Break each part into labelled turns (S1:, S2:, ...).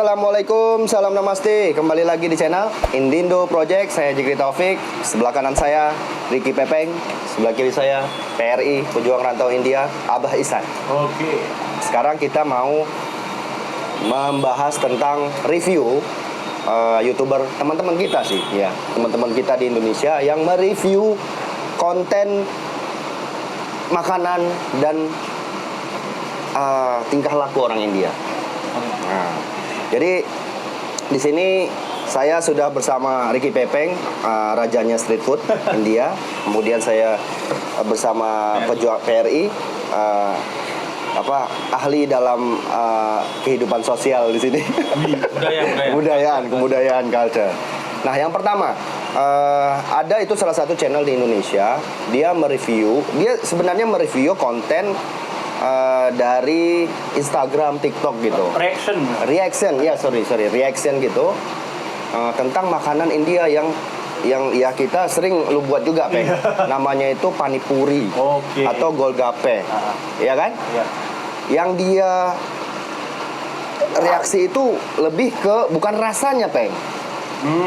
S1: Assalamualaikum, salam namaste. Kembali lagi di channel Indindo Project. Saya Jikri Taufik. Sebelah kanan saya Ricky Pepeng. Sebelah kiri saya PRI, pejuang rantau India, Abah Ihsan.
S2: Oke.
S1: Sekarang kita mau membahas tentang review YouTuber teman-teman kita sih, ya, teman-teman kita di Indonesia yang mereview konten makanan dan tingkah laku orang India. Nah, jadi di sini saya sudah bersama Ricky Pepeng, rajanya street food India. Kemudian saya bersama pejuang PRI, ahli dalam kehidupan sosial di sini. Kebudayaan culture. Nah, yang pertama, ada itu salah satu channel di Indonesia, dia sebenarnya mereview konten dari Instagram, TikTok gitu. Reaction gitu, tentang makanan India yang ya kita sering lu buat juga, Peng. Namanya itu panipuri atau golgape, ya kan? Yang dia reaksi itu lebih ke bukan rasanya, Peng,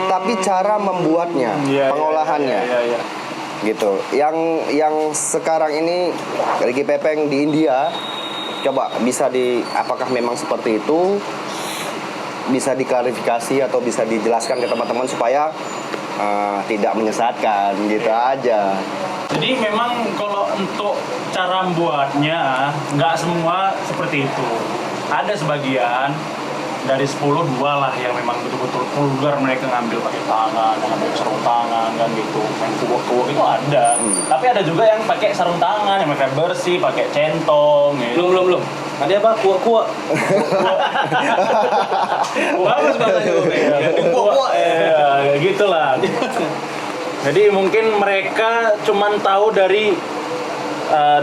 S1: tapi cara membuatnya, pengolahannya. Gitu. Yang sekarang ini Ricky Pepeng di India, coba apakah memang seperti itu? Bisa diklarifikasi atau bisa dijelaskan ke teman-teman supaya tidak menyesatkan gitu aja.
S2: Jadi memang kalau untuk cara membuatnya nggak semua seperti itu. Ada sebagian dari 10, 2 lah yang memang betul-betul vulgar, mereka ngambil pakai tangan, ngambil sarung tangan kan gitu, main kuak-kuak itu ada. Tapi ada juga yang pakai sarung tangan, yang mereka bersih, pakai centong gitu.
S3: Belum. Ada apa? Kuak-kuak. Bagus bahasanya. Kuak-kuak.
S2: Ya, gitulah. Jadi mungkin mereka cuman tahu dari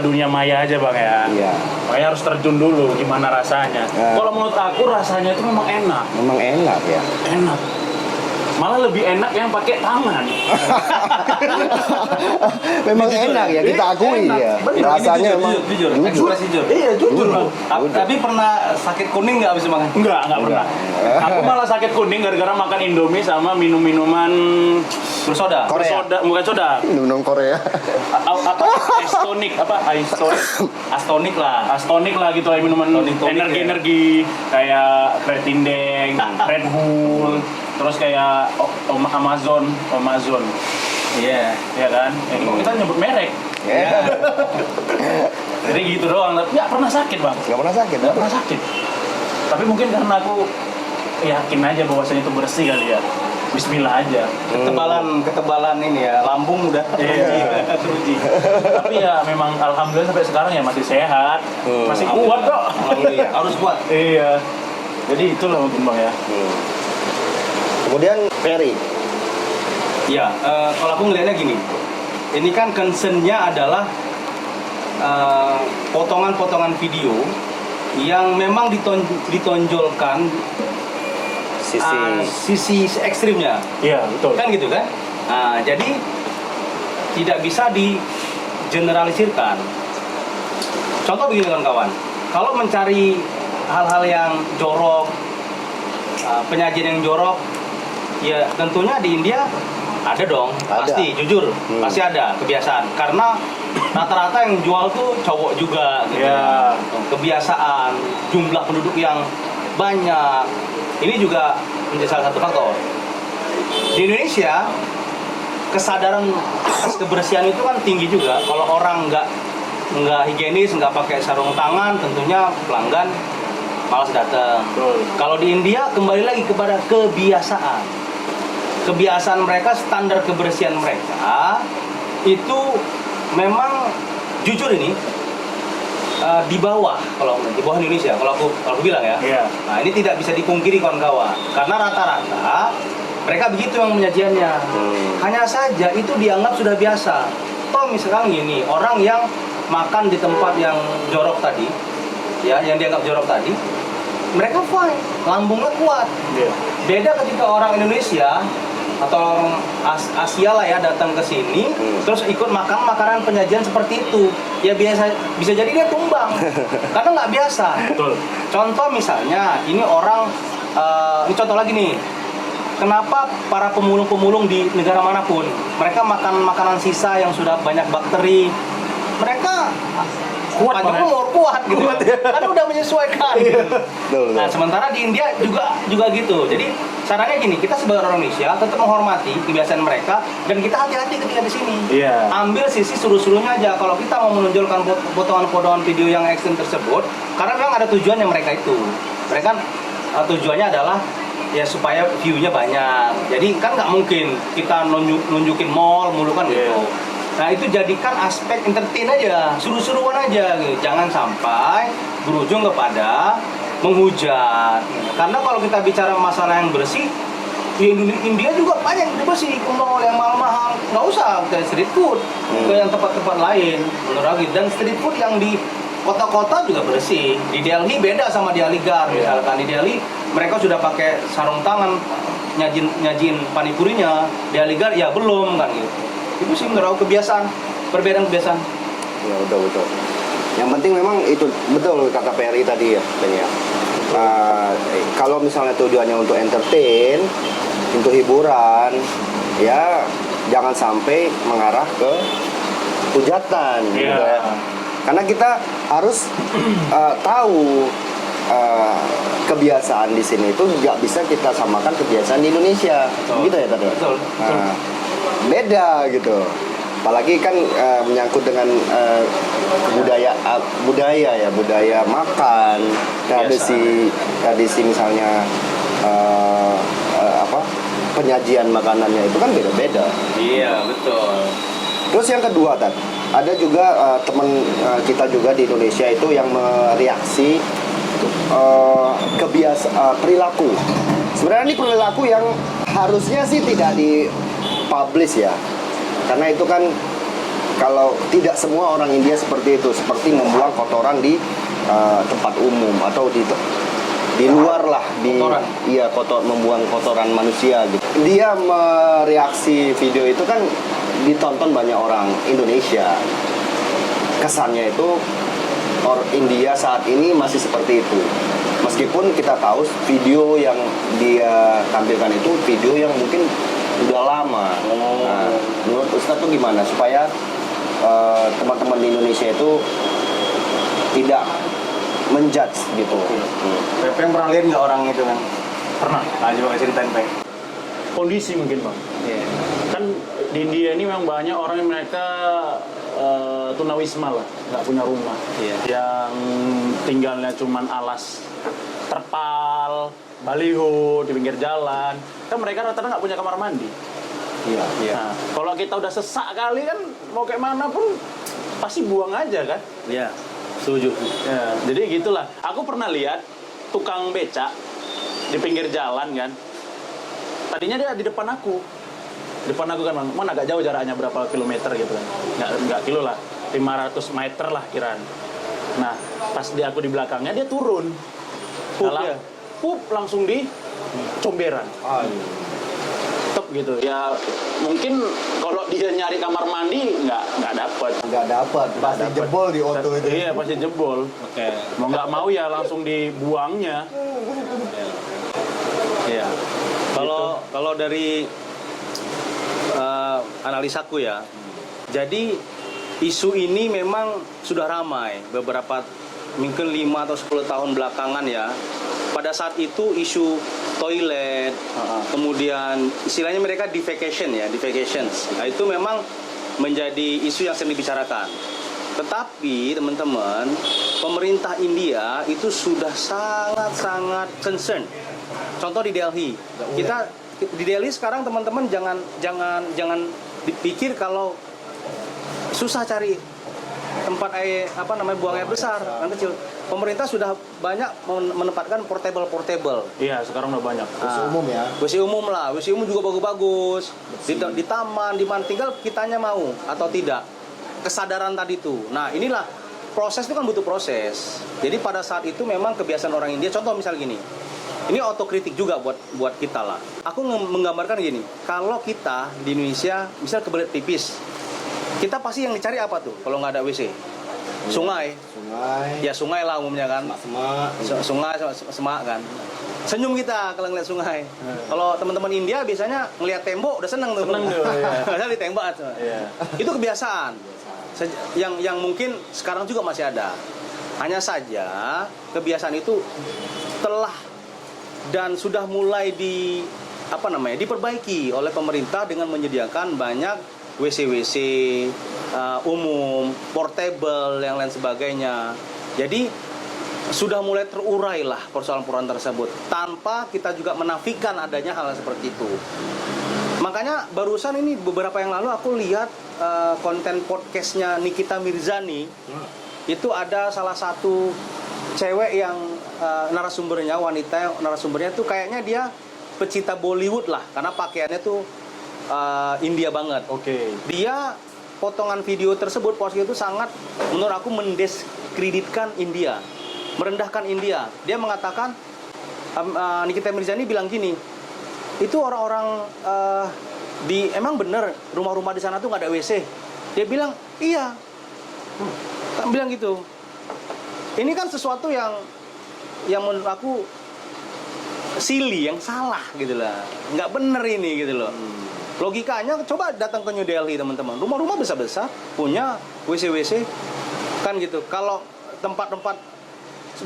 S2: dunia maya aja, Bang, ya.
S1: Iya.
S2: Makanya harus terjun dulu gimana rasanya. Kalau menurut aku rasanya itu memang enak.
S1: Memang enak ya.
S2: Enak. Malah lebih enak yang pakai tangan.
S1: Memang enak ya, kita akui ya. Rasanya memang
S3: jujur. Ekspresi jujur.
S2: Iya, jujur loh.
S3: Tapi pernah sakit kuning nggak habis makan?
S2: Enggak pernah. Aku malah sakit kuning gara-gara makan Indomie sama minum-minuman
S3: bersoda.
S1: Korea.
S2: Bukan soda.
S1: Minum Korea.
S3: Astonik lah
S2: gitu, minuman energi kayak Kretindeng, Red Bull, terus kayak Amazon.
S3: Iya.
S2: Ya kan? Kita nyebut merek.
S1: Yeah.
S2: Jadi gitu doang. Nggak pernah sakit, Bang.
S1: Nggak pernah sakit.
S2: Tapi mungkin karena aku yakin aja bahwasanya itu bersih kali ya. Bismillah aja.
S3: Ketebalan ini ya, lambung udah teruji.
S2: Tapi ya memang alhamdulillah sampai sekarang ya masih sehat. Masih kuat kok.
S3: Alhamdulillah. Harus kuat.
S2: Iya. Jadi itulah mungkin, Bang, ya.
S1: Kemudian Ferry.
S3: Ya, kalau aku ngelihatnya gini. Ini kan concern-nya adalah potongan-potongan video yang memang ditonjolkan sisi ekstrimnya.
S2: Iya, betul.
S3: Kan gitu kan? Nah, jadi tidak bisa digeneralisirkan. Contoh begini, kawan-kawan. Kalau mencari hal-hal yang jorok, penyajian yang jorok, ya tentunya di India ada dong. Pasti, jujur, pasti ada kebiasaan. Karena rata-rata yang jual tuh cowok juga gitu.
S2: Yeah.
S3: Kebiasaan, jumlah penduduk yang banyak. Ini juga menjadi salah satu faktor. Di Indonesia, kesadaran atas kebersihan itu kan tinggi juga. Kalau orang nggak higienis, nggak pakai sarung tangan, tentunya pelanggan malas datang. Kalau di India, kembali lagi kepada kebiasaan. Kebiasaan mereka, standar kebersihan mereka itu memang jujur ini di bawah Indonesia kalau aku bilang ya.
S2: Yeah.
S3: Nah, ini tidak bisa dipungkiri, kawan-kawan, karena rata-rata mereka begitu yang penyajiannya. Hanya saja itu dianggap sudah biasa. Toh misalkan gini, orang yang makan di tempat yang jorok tadi, ya, yang dianggap jorok tadi, mereka fine, lambungnya kuat.
S2: Yeah.
S3: Beda ketika orang Indonesia atau Asia lah ya datang ke sini terus ikut makan makanan penyajian seperti itu, ya bisa jadi dia tumbang karena nggak biasa.
S2: Betul.
S3: Contoh misalnya ini orang ini contoh lagi nih. Kenapa para pemulung-pemulung di negara manapun mereka makan makanan sisa yang sudah banyak bakteri, mereka
S2: Kuat
S3: panjang
S2: banget.
S3: umur, kuat gitu. Karena udah menyesuaikan.
S1: Betul,
S3: Nah,
S1: betul.
S3: sementara di India juga gitu. Jadi sarannya gini, kita sebagai orang Indonesia tetap menghormati kebiasaan mereka dan kita hati-hati ketika di sini.
S2: Iya.
S3: Ambil sisi seru-serunya aja. Kalau kita mau menonjolkan potongan-potongan video yang ekstrim tersebut, karena memang ada tujuannya mereka itu. Mereka tujuannya adalah ya supaya view-nya banyak. Jadi kan nggak mungkin kita nunjukin mall mulu kan gitu.
S2: Iya.
S3: Nah itu jadikan aspek entertain aja, seru-seruan aja gitu. Jangan sampai berujung kepada menghujat. Karena kalau kita bicara masalah yang bersih, di India juga banyak yang bersih, ke mall yang mahal-mahal. Nggak usah ke street food, ke yang tempat-tempat lain. Menurut aku. Dan street food yang di kota-kota juga bersih. Di Delhi beda sama di Aligarh. Misalkan di Delhi mereka sudah pakai sarung tangan nyajin panipurinya. Di Aligarh ya belum kan gitu. Itu sih menurut aku kebiasaan, perbedaan kebiasaan.
S1: Ya betul betul. Yang penting memang itu betul kata Perry tadi ya, Ben ya. Kalau misalnya tujuannya untuk entertain, untuk hiburan, ya jangan sampai mengarah ke hujatan, gitu
S2: Iya.
S1: ya. Karena kita harus tahu kebiasaan di sini itu nggak bisa kita samakan kebiasaan di Indonesia,
S3: Betul.
S1: gitu ya tadi.
S3: Betul.
S1: Nah, beda gitu. Apalagi kan menyangkut dengan budaya makan, tradisi misalnya penyajian makanannya itu kan beda-beda.
S3: Iya, betul.
S1: Terus yang kedua ada juga teman kita juga di Indonesia itu yang mereaksi perilaku. Sebenarnya ini perilaku yang harusnya sih tidak dipublish ya. Karena itu kan kalau tidak semua orang India seperti itu, seperti membuang kotoran di tempat umum atau di luar lah,
S3: Kotoran.
S1: iya membuang kotoran manusia gitu. Dia mereaksi video itu kan ditonton banyak orang Indonesia. Kesannya itu orang India saat ini masih seperti itu. Meskipun kita tahu video yang dia tampilkan itu video yang mungkin udah lama. Nah, menurut Ustadz tuh gimana supaya teman-teman di Indonesia itu tidak menjudge gitu?
S3: Pepeng pernah lihat nggak orang itu kan?
S2: Pernah.
S3: Nah, coba ceritain, Peng.
S2: Kondisi mungkin bang.
S3: Iya.
S2: Kan di India ini memang banyak orang yang mereka tunawisma lah, nggak punya rumah.
S3: Iya.
S2: Yang tinggalnya cuman alas terpal, baliho di pinggir jalan. Kan mereka rata-rata nggak punya kamar mandi.
S3: Iya, iya.
S2: Nah, kalau kita udah sesak kali kan mau kayak mana pun pasti buang aja kan.
S3: Iya. Setuju.
S2: Ya, jadi gitulah. Aku pernah lihat tukang becak di pinggir jalan kan. Tadinya dia di depan aku. Depan aku kan, mana agak jauh jaraknya berapa kilometer gitu kan. Nggak kilo lah, 500 meter lah kiraan. Nah, pas aku di belakangnya dia turun.
S3: Pup, ya?
S2: Pup langsung di comberan. Tetep gitu. Ya mungkin kalau dia nyari kamar mandi nggak dapat.
S1: Nggak dapat, pasti jebol di auto itu.
S2: Iya, pasti jebol.
S3: Oke.
S2: Mau nggak mau ya langsung dibuangnya.
S3: Iya. Kalau dari analisaku ya, jadi isu ini memang sudah ramai beberapa mungkin 5 atau 10 tahun belakangan ya. Pada saat itu isu toilet, kemudian istilahnya mereka defecations. Nah, itu memang menjadi isu yang sering dibicarakan. Tetapi teman-teman, pemerintah India itu sudah sangat-sangat concern. Contoh di Delhi, di Delhi sekarang teman-teman jangan dipikir kalau susah cari tempat buang air besar kan kecil. Pemerintah sudah banyak menempatkan portable.
S2: Iya, sekarang udah banyak.
S1: Umum ya.
S3: WC umum lah, WC umum juga bagus-bagus. Di taman, di mana, tinggal kitanya mau atau tidak. Kesadaran tadi itu. Nah, inilah proses itu kan butuh proses. Jadi pada saat itu memang kebiasaan orang India. Contoh misal gini. Ini otokritik juga buat kita lah. Aku menggambarkan gini, kalau kita di Indonesia misal kebelet pipis, kita pasti yang dicari apa tuh kalau nggak ada WC? sungai. Ya sungai lah umumnya kan. Sungai semak kan. Senyum kita kalau ngeliat sungai. Kalau teman-teman India biasanya ngeliat tembok udah seneng tuh. Biasanya ditembak. Itu kebiasaan. Yang mungkin sekarang juga masih ada. Hanya saja kebiasaan itu telah dan sudah mulai diperbaiki oleh pemerintah dengan menyediakan banyak WC-WC umum, portable, yang lain sebagainya. Jadi sudah mulai terurai lah persoalan-persoalan tersebut tanpa kita juga menafikan adanya hal seperti itu. Makanya barusan ini beberapa yang lalu aku lihat konten podcastnya Nikita Mirzani. Itu ada salah satu cewek yang narasumbernya, wanita narasumbernya tuh kayaknya dia pecinta Bollywood lah, karena pakaiannya tuh India banget. Dia potongan video tersebut, posisi itu sangat menurut aku mendiskreditkan India, merendahkan India. Dia mengatakan Nikita Mirzani bilang gini, itu orang-orang emang bener rumah-rumah di sana tuh nggak ada WC. Dia bilang iya, bilang gitu. Ini kan sesuatu yang menurut aku silly, yang salah gitu lah, nggak bener ini gitu loh. Logikanya coba datang ke New Delhi teman-teman, rumah-rumah besar-besar punya WC-WC kan gitu. Kalau tempat-tempat,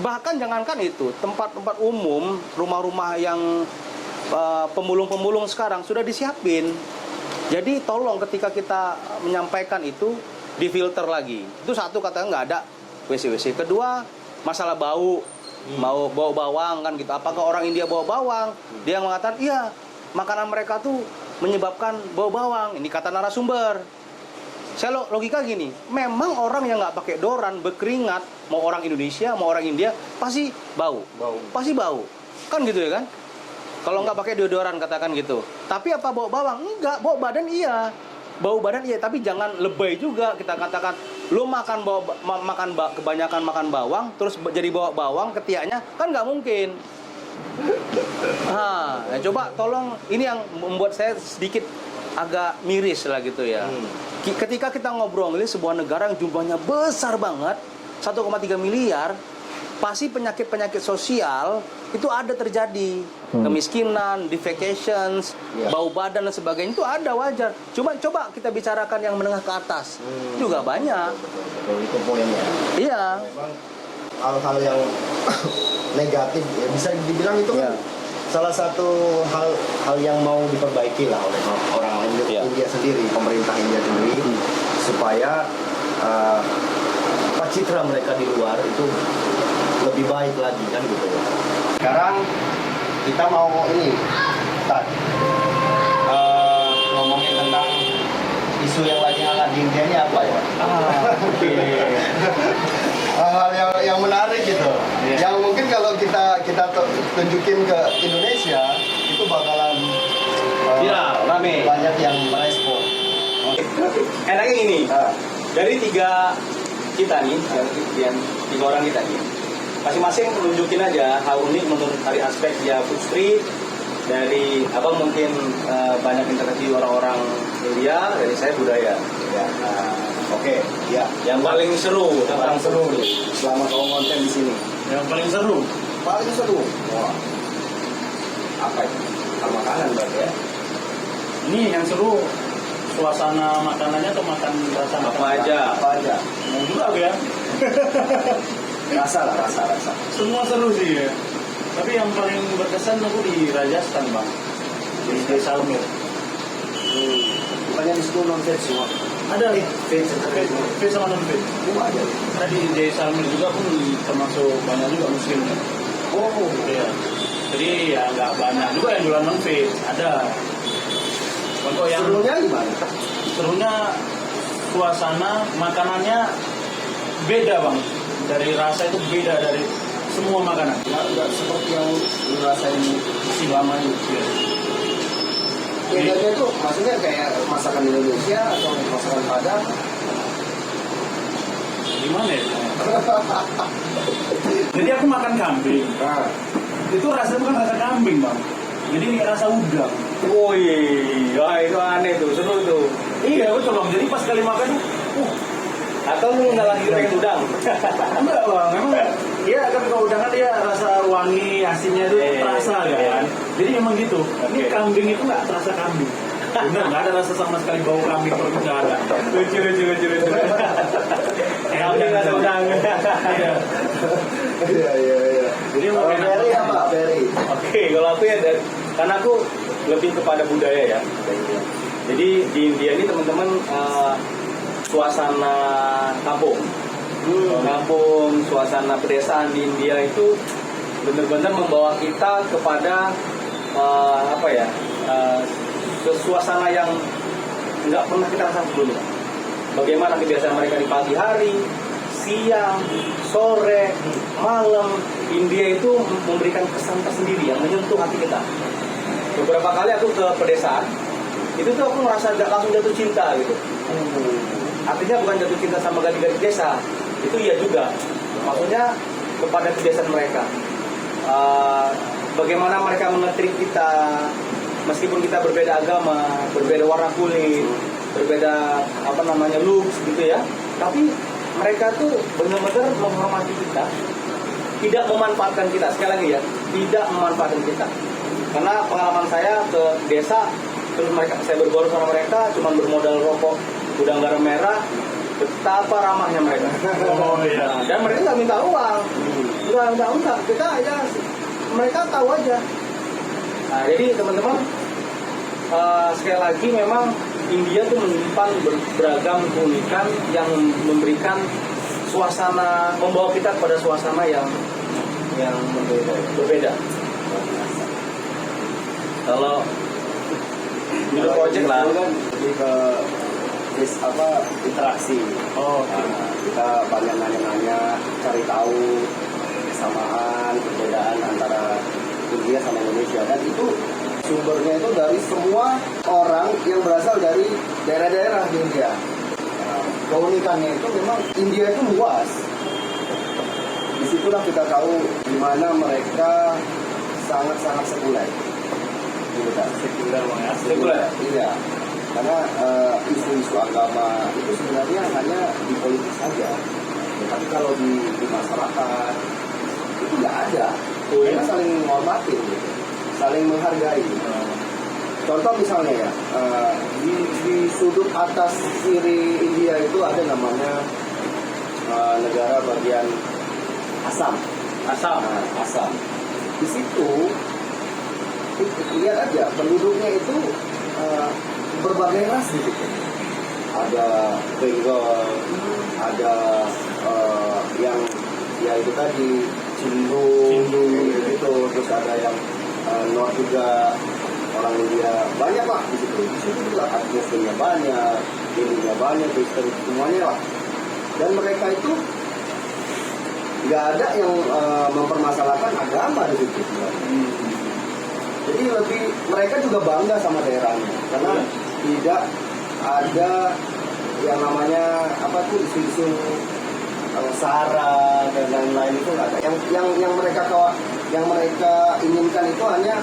S3: bahkan jangankan itu, tempat-tempat umum, rumah-rumah yang pemulung-pemulung sekarang sudah disiapin. Jadi tolong ketika kita menyampaikan itu difilter lagi. Itu satu, katanya nggak ada WC-WC. Kedua, masalah bau, bau bawang kan gitu. Apakah orang India bawa bawang? Dia mengatakan iya, makanan mereka tuh menyebabkan bau bawang. Ini kata narasumber. Saya logika gini, memang orang yang nggak pakai deodoran berkeringat, mau orang Indonesia mau orang India pasti bau. Pasti bau, kan gitu ya kan? Kalau nggak pakai deodoran katakan gitu. Tapi apa bau bawang? Enggak, bau badan iya. Bau badan iya, tapi jangan lebay juga kita katakan. Lu kebanyakan makan bawang terus jadi bawa bawang ketiaknya, kan nggak mungkin. Coba tolong, ini yang membuat saya sedikit agak miris lah gitu ya. Ketika kita ngobrolin sebuah negara yang jumlahnya besar banget, 1,3 miliar, pasti penyakit-penyakit sosial itu ada terjadi. Kemiskinan, defecations, bau badan dan sebagainya itu ada, wajar. Coba kita bicarakan yang menengah ke atas, juga banyak.
S1: Itu poinnya.
S3: Iya.
S1: Memang hal-hal yang negatif ya, bisa dibilang itu kan salah satu hal yang mau diperbaiki lah oleh orang India sendiri, pemerintah India sendiri, supaya citra mereka di luar itu lebih baik lagi kan gitu ya. Sekarang kita mau ini ngomongin tentang isu yang lagi hangat di India ini apa ya? Hal yang menarik gitu, yang mungkin kalau kita tunjukin ke Indonesia itu bakalan
S3: rame,
S1: banyak yang merespon.
S3: Enaknya gini, dari tiga orang kita nih, masing-masing tunjukin aja hal unik menurut dari aspek ya food street, dari apa mungkin banyak interaksi orang-orang India, dari saya budaya. Yang paling seru
S1: Selama kamu konten di sini.
S2: Yang paling seru.
S1: Wah. Apa itu? Makanan berarti ya?
S2: Ini yang seru suasana makanannya atau makan rasa
S3: apa aja.
S2: Mau juga ya.
S1: Rasa.
S2: Semua seru sih ya. Tapi yang paling berkesan aku di Rajasthan bang, di Jaisalmer.
S1: Bukannya di situ non veg semua?
S2: Ada veg sama non veg.
S1: Ada.
S2: Karena di Jaisalmer juga pun termasuk banyak juga muslimnya.
S1: Oh
S2: iya. Jadi ya nggak banyak juga yang jualan non veg. Ada. Untuk yang
S1: serunya gimana?
S2: Serunya suasana makanannya beda bang. Dari rasa itu beda dari semua makanan.
S1: Nggak seperti yang dirasain selama ini. Bedanya itu maksudnya kayak masakan Indonesia atau masakan Padang?
S2: Gimana ya? Jadi aku makan kambing. Itu rasanya bukan rasa kambing bang. Jadi ini rasa udang.
S3: Wih, itu aneh tuh, seru tuh.
S2: Iya betul bang. Jadi pas kali makan tuh,
S3: Atau lu nggak lagi pengen udang?
S2: Enggak bang, memang dia kan kalau udang kan dia rasa wangi asinnya itu
S3: Iya,
S2: terasa kan.
S3: iya.
S2: Jadi emang gitu. Ini
S3: Oke.
S2: kambing itu nggak terasa kambing. Bener, nggak ada rasa sama sekali bau kambing kalau nggak ada. Lucu.
S3: Kambing rasa udang.
S1: Iya.
S2: Jadi emang enak
S1: Berry
S2: banget.
S1: apa? Berry.
S3: Oke, kalau aku ya karena aku lebih kepada budaya ya. Jadi di India ini teman-teman suasana kampung, suasana pedesaan di India itu benar-benar membawa kita kepada suasana yang nggak pernah kita rasakan sebelumnya. Bagaimana kebiasaan mereka di pagi hari, siang, sore, malam, India itu memberikan kesan tersendiri yang menyentuh hati kita. Beberapa kali aku ke pedesaan, itu tuh aku merasa langsung jatuh cinta gitu. Artinya bukan jatuh cinta sama gadis-gadis desa, itu iya juga. Maksudnya kepada kebiasaan mereka. Bagaimana mereka mengetrik kita, meskipun kita berbeda agama, berbeda warna kulit, berbeda looks gitu ya. Tapi mereka tuh benar-benar menghormati kita, tidak memanfaatkan kita. Sekali lagi ya, tidak memanfaatkan kita. Karena pengalaman saya ke desa, terus saya bergaul sama mereka, cuma bermodal rokok, udang garam merah, betapa ramahnya mereka.
S2: Oh iya.
S3: Nah, dan mereka nggak minta uang, nggak minta uang, kita aja, mereka tahu aja. Nah, jadi teman-teman, sekali lagi memang India tuh menyimpan beragam keunikan yang memberikan suasana, membawa kita pada suasana yang berbeda. Kalau middle project lah,
S1: Lebih ke interaksi.
S2: Oh,
S1: Nah, kita banyak nanya-nanya, cari tahu kesamaan, perbedaan antara India sama Indonesia, dan itu sumbernya itu dari semua orang yang berasal dari daerah-daerah di India. Nah, keunikannya itu memang India itu luas. Disitulah kita tahu di mana mereka sangat-sangat sekuler. Gitu kan?
S3: Sekuler.
S1: Iya. Karena isu-isu agama itu sebenarnya hanya di politik saja. Tapi kalau di masyarakat itu nggak ada. Mereka saling menghormati, gitu. Saling menghargai. Contoh misalnya ya, di sudut atas kiri India itu ada namanya negara bagian Assam. Nah, Assam. Di situ lihat aja penduduknya itu berbagai ras gitu. Ada Bengal, ada yang ya itu tadi Cindu gitu, terus ada yang North juga, orang India banyak lah di situ. Di situ juga Muslimnya banyak, Hindunya banyak, Kristen semuanya lah. Dan mereka itu nggak ada yang mempermasalahkan agama di situ. Jadi mereka juga bangga sama daerahnya karena tidak ada yang namanya isu-isu sara dan lain-lain, itu nggak ada. Yang mereka inginkan itu hanya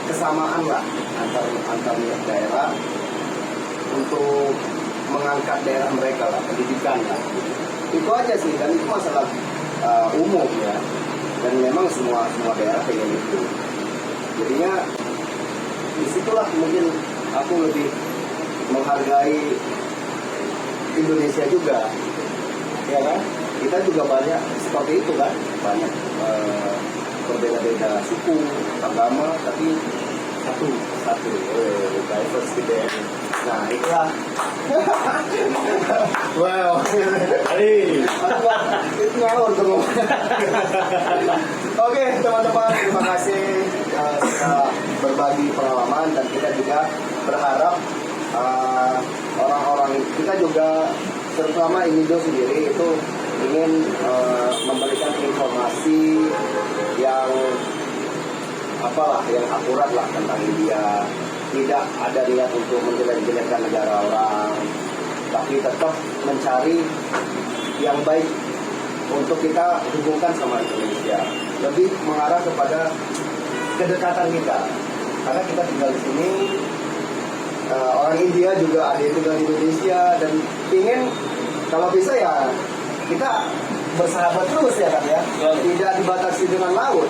S1: kesamaan lah antar daerah untuk mengangkat daerah mereka lah, pendidikan lah. Itu aja sih, dan itu masalah umum ya. Dan memang semua daerah pengen itu. Jadinya disitulah mungkin aku lebih menghargai Indonesia juga, ya kan? Kita juga banyak seperti itu kan, banyak berbeda-beda suku, agama, tapi satu diverse gitu ya. Nah itulah. Wow. Itu ngawur tuh. Oke teman-teman, terima kasih sudah berbagi pengalaman, dan kita juga berharap orang-orang kita juga, terutama Inindo sendiri itu ingin memberikan informasi yang yang akurat lah tentang India. Tidak ada niat untuk menjelek-jelekkan negara orang, tapi tetap mencari yang baik untuk kita hubungkan sama Indonesia. Lebih mengarah kepada kedekatan kita, karena kita tinggal di sini, orang India juga ada yang tinggal di Indonesia, dan ingin Kalau bisa ya kita bersahabat terus ya kan ya, tidak dibatasi dengan laut.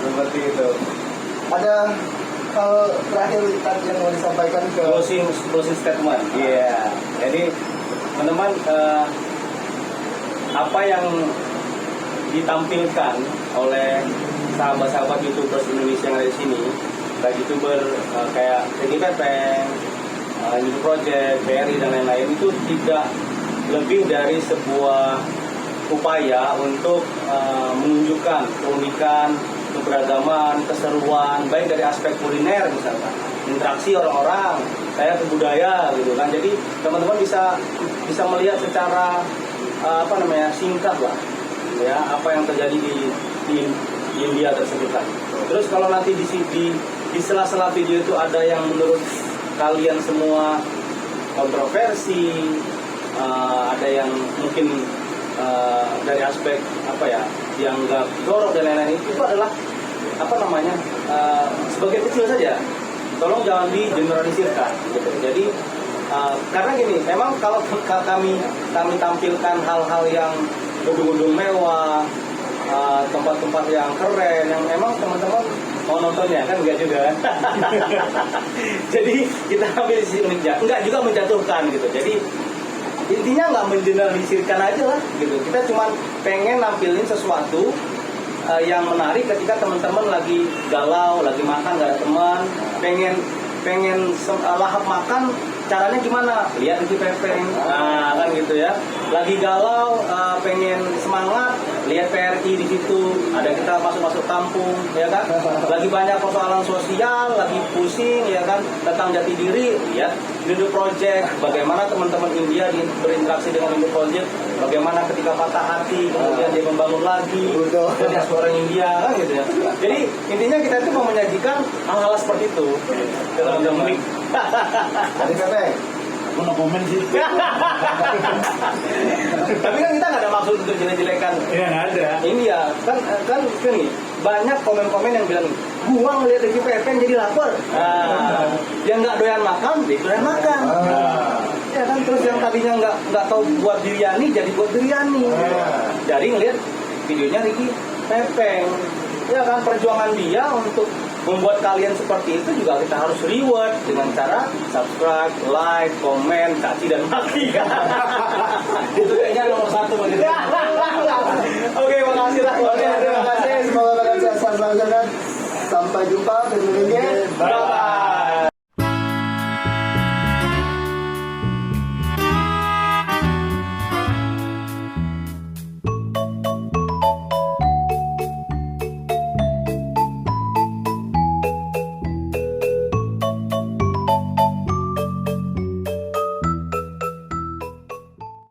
S1: Seperti itu. Ada hal terakhir yang mau disampaikan ke
S3: closing statement. Iya. Jadi teman-teman, apa yang ditampilkan oleh sahabat-sahabat YouTubers Indonesia yang ada di sini, baik YouTuber kayak Teddy Pepeng, YouTube Project, BRI dan lain-lain, itu tidak lebih dari sebuah upaya untuk menunjukkan keunikan, keberagaman, keseruan, baik dari aspek kuliner misalkan, interaksi orang-orang, saya ke budaya gitu kan. Jadi teman-teman bisa melihat secara singkat lah, ya apa yang terjadi di India tersebut kan. Terus kalau nanti di sela-sela video itu ada yang menurut kalian semua kontroversi, ada yang mungkin dari aspek yang nggak dorok dan lain-lain, itu adalah sebagian kecil saja. Tolong jangan digeneralisirkan gitu. Jadi karena gini, memang kalau kami tampilkan hal-hal yang gedung-gedung mewah, tempat-tempat yang keren, yang emang teman-teman mau nontonnya kan, enggak juga kan. Jadi kita ambil sisi uniknya, enggak juga menjatuhkan gitu. Jadi intinya nggak mengeneralisirkan aja lah gitu. Kita cuma pengen nampilin sesuatu yang menarik ketika teman-teman lagi galau, lagi makan nggak ada teman, pengen lahap makan, caranya gimana? Lihat di Pepeng, kan gitu ya. Lagi galau, pengen semangat, lihat PRI di situ. Ada kita masuk kampung, ya kan? Lagi banyak persoalan sosial, lagi pusing, ya kan? Tentang jati diri, lihat Indo Project. Bagaimana teman-teman India berinteraksi dengan Indo Project? Bagaimana ketika patah hati, kemudian dia membangun lagi. Jadi orang India, kan gitu ya. Jadi intinya kita itu mau menyajikan hal-hal seperti itu. Teman-teman.
S1: Tadi Pepeng,
S2: Aku no komen sih.
S3: Tapi kan kita nggak ada maksud untuk jelek-jelekan.
S2: Iya, nggak ada.
S3: Ini ya kan gini, banyak komen-komen yang bilang gua ngeliat Ricky Pepeng jadi lapar. Yang nggak doyan makan, dia doyan makan. Ya kan, terus yang tadinya nggak tahu buat biryani jadi buat biryani. Jadi ngeliat videonya Ricky Pepeng. Ya kan, perjuangan dia untuk membuat kalian seperti itu juga kita harus reward dengan cara subscribe, like, komen, caci dan maki. Itu kayaknya nomor 1 begitu. Oke, makasih lah.
S1: terima kasih. Semoga kalian sehat selalu. Sampai jumpa. Bye.